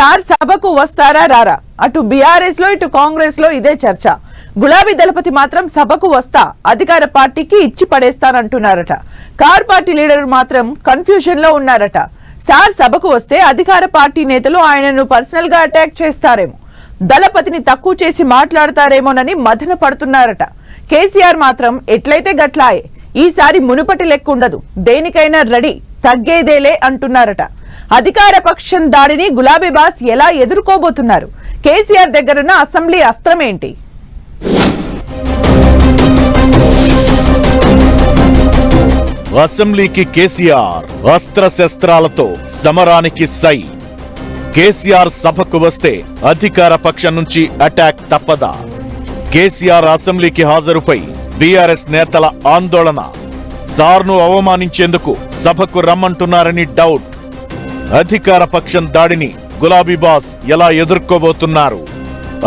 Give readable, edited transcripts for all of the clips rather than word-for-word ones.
Sir సభకు వస్తారా రారా? అటు బీఆర్ఎస్ లో ఇటు కాంగ్రెస్ లో ఇదే చర్చ. గులాబీ దళపతి మాత్రం సభకు వస్తా, అధికార పార్టీకి ఇచ్చి పడేస్తానంటున్నారట. కార్ పార్టీ లీడర్ మాత్రం కన్ఫ్యూజన్ లో ఉన్నారట. సార్ సభకు వస్తే అధికార పార్టీ నేతలు ఆయనను పర్సనల్ గా అటాక్ చేస్తారేమో, దళపతిని తక్కువ చేసి మాట్లాడతారేమోనని మదన పడుతున్నారట. కేసీఆర్ మాత్రం ఎట్లయితే గట్లాయే, ఈసారి మునుపటి లెక్కుండదు, దేనికైనా రెడీ, తగ్గేదేలే అంటున్నారట. అధికార పక్షం దాడిని గులాబీ బాస్ ఎలా ఎదుర్కోబోతున్నారు? కేసీఆర్ దగ్గరున్న అసెంబ్లీ అస్త్రం ఏంటి? అసెంబ్లీకి కేసీఆర్ అస్త్ర శస్త్రాలతో సమరానికి సై. కేసీఆర్ సభకు వస్తే అధికార పక్షం నుంచి అటాక్ తప్పదా? కేసీఆర్ అసెంబ్లీకి హాజరుపై బీఆర్ఎస్ నేతల ఆందోళన. సార్ను అవమానించేందుకు సభకు రమ్మంటున్నారని డౌట్. అధికార పక్షం దాడిని గులాబీ బాస్ ఎలా ఎదుర్కోబోతున్నారు?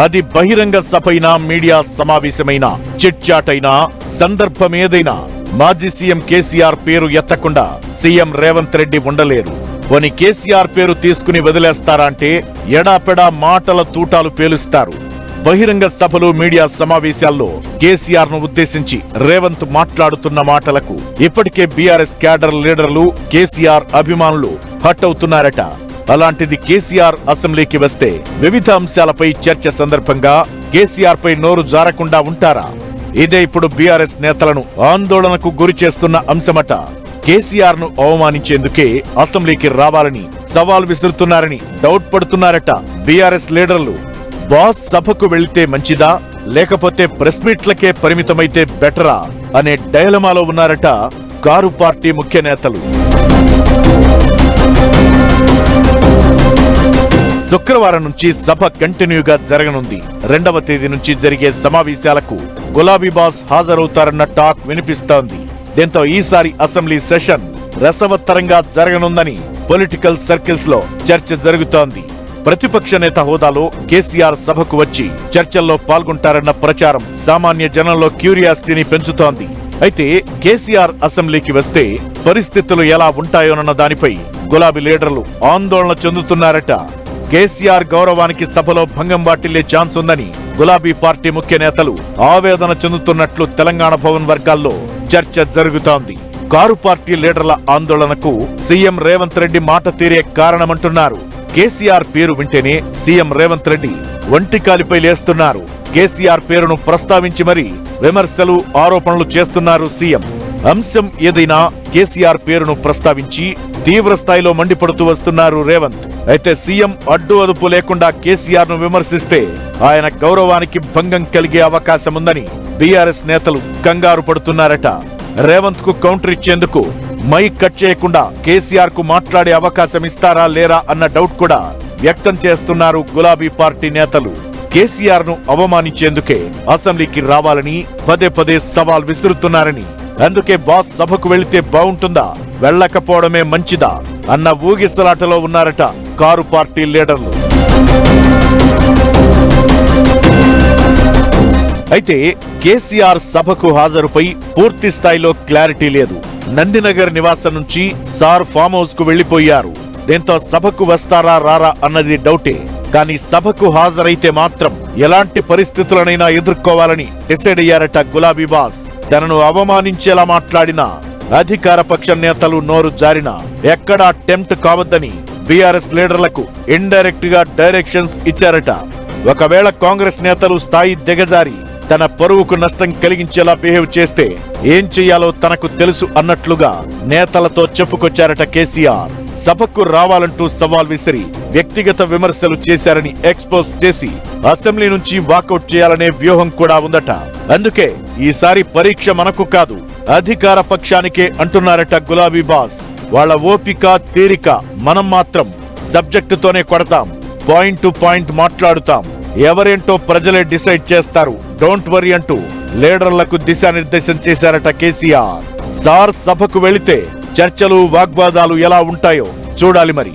అది బహిరంగ సభైనా, మీడియా సమావేశమైనా, చిట్ చాట్ అయినా, సందర్భం ఏదైనా మాజీ సీఎం కేసీఆర్ పేరు ఎత్తకుండా సీఎం రేవంత్ రెడ్డి ఉండలేరు. పోనీ కేసీఆర్ పేరు తీసుకుని వదిలేస్తారా అంటే ఎడాపెడా మాటల తూటాలు పేలుస్తారు. బహిరంగ సభలు, మీడియా సమావేశాల్లో కేసీఆర్ ను ఉద్దేశించి రేవంత్ మాట్లాడుతున్న మాటలకు ఇప్పటికే బీఆర్ఎస్ క్యాడర్ లీడర్లు, కేసీఆర్ అభిమానులు హట్ అవుతున్నారట. అలాంటిది కేసీఆర్ అసెంబ్లీకి వస్తే వివిధ అంశాలపై చర్చ సందర్భంగా కేసీఆర్ పై నోరు జారకుండా ఉంటారా? ఇదే ఇప్పుడు బీఆర్ఎస్ నేతలను ఆందోళనకు గురి చేస్తున్న అంశమట. కేసీఆర్ ను అవమానించేందుకే అసెంబ్లీకి రావాలని సవాల్ విసురుతున్నారని డౌట్ పడుతున్నారట బీఆర్ఎస్ లీడర్లు. బాస్ సభకు వెళ్తే మంచిదా, లేకపోతే ప్రెస్ మీట్లకే పరిమితమైతే బెటరా అనే డైలమాలో ఉన్నారట కారు పార్టీ ముఖ్య నేతలు. శుక్రవారం నుంచి సభ కంటిన్యూగా జరగనుంది. 2వ తేదీ నుంచి జరిగే సమావేశాలకు గులాబీ బాస్ హాజరవుతారన్న టాక్ వినిపిస్తోంది. దీంతో ఈసారి అసెంబ్లీ సెషన్ రసవత్తరంగా జరగనుందని పొలిటికల్ సర్కిల్స్ లో చర్చ జరుగుతోంది. ప్రతిపక్ష నేత హోదాలో కేసీఆర్ సభకు వచ్చి చర్చల్లో పాల్గొంటారన్న ప్రచారం సామాన్య జనంలో క్యూరియాసిటీని పెంచుతోంది. అయితే కేసీఆర్ అసెంబ్లీకి వస్తే పరిస్థితులు ఎలా ఉంటాయోనన్న దానిపై గులాబీ లీడర్లు ఆందోళన చెందుతున్నారట. కేసీఆర్ గౌరవానికి సభలో భంగం వాటిల్లే ఛాన్స్ ఉందని గులాబీ పార్టీ ముఖ్య నేతలు ఆవేదన చెందుతున్నట్లు తెలంగాణ భవన్ వర్గాల్లో చర్చ జరుగుతోంది. కారు పార్టీ లీడర్ల ఆందోళనకు సీఎం రేవంత్ రెడ్డి మాట తీరే కారణమంటున్నారు. కేసీఆర్ పేరు వింటేనే సీఎం రేవంత్ రెడ్డి ఒంటికాలిపై లేస్తున్నారు. కేసీఆర్ పేరును ప్రస్తావించి మరీ విమర్శలు, ఆరోపణలు చేస్తున్నారు సీఎం. అంశం ఏదైనా కేసీఆర్ పేరును ప్రస్తావించి తీవ్ర స్థాయిలో మండిపడుతూ వస్తున్నారు రేవంత్. అయితే సీఎం అడ్డు అదుపు లేకుండా కేసీఆర్ ను విమర్శిస్తే ఆయన గౌరవానికి భంగం కలిగే అవకాశం ఉందని బీఆర్ఎస్ నేతలు కంగారు పడుతున్నారట. రేవంత్ కు కౌంటర్ ఇచ్చేందుకు మైక్ కట్ చేయకుండా కేసీఆర్ కు మాట్లాడే అవకాశం ఇస్తారా లేరా అన్న డౌట్ కూడా వ్యక్తం చేస్తున్నారు గులాబీ పార్టీ నేతలు. కేసీఆర్ ను అవమానించేందుకే అసెంబ్లీకి రావాలని పదే పదే సవాల్ విసురుతున్నారని, అందుకే బాస్ సభకు వెళితే బాగుంటుందా, వెళ్లకపోవడమే మంచిదా అన్న ఊగిసలాటలో ఉన్నారట కారు పార్టీ లీడర్లు. అయితే కేసీఆర్ సభకు హాజరుపై పూర్తి స్థాయిలో క్లారిటీ లేదు. నందినగర్ నివాసం నుంచి సార్ ఫామ్ హౌస్ కు వెళ్లిపోయారు. దీంతో సభకు వస్తారా రారా అన్నది డౌటే. కానీ సభకు హాజరైతే మాత్రం ఎలాంటి పరిస్థితులనైనా ఎదుర్కోవాలని డిసైడ్ అయ్యారట గులాబీ బాస్. తనను అవమానించేలా మాట్లాడినా, అధికార పక్ష నేతలు నోరు జారినా ఎక్కడా టెంప్ట్ కావద్దని బీఆర్ఎస్ లీడర్లకు ఇండైరెక్ట్ గా డైరెక్షన్స్ ఇచ్చారట. ఒకవేళ కాంగ్రెస్ నేతలు స్థాయి దిగజారి తన పరువుకు నష్టం కలిగించేలా బిహేవ్ చేస్తే ఏం చెయ్యాలో తనకు తెలుసు అన్నట్లుగా నేతలతో చెప్పుకొచ్చారట కేసీఆర్. సభకు రావాలంటూ సవాల్ విసిరి వ్యక్తిగత విమర్శలు చేశారని ఎక్స్పోజ్ చేసి అసెంబ్లీ నుంచి వాకౌట్ చేయాలనే వ్యూహం కూడా ఉందట. అందుకే ఈసారి పరీక్ష మనకు కాదు, అధికార పక్షానికే అంటున్నారట గులాబీ బాస్. వాళ్ళ ఓపిక, తీరిక మనం మాత్రం సబ్జెక్టుతోనే కొడతాం, పాయింట్ టు పాయింట్ మాట్లాడుతాం, ఎవరేంటో ప్రజలే డిసైడ్ చేస్తారు, డోంట్ వరీ అంటూ లీడర్లకు దిశానిర్దేశం చేశారట కేసీఆర్. సార్ సభకు వెళితే చర్చలు, వాగ్వాదాలు ఎలా ఉంటాయో చూడాలి మరి.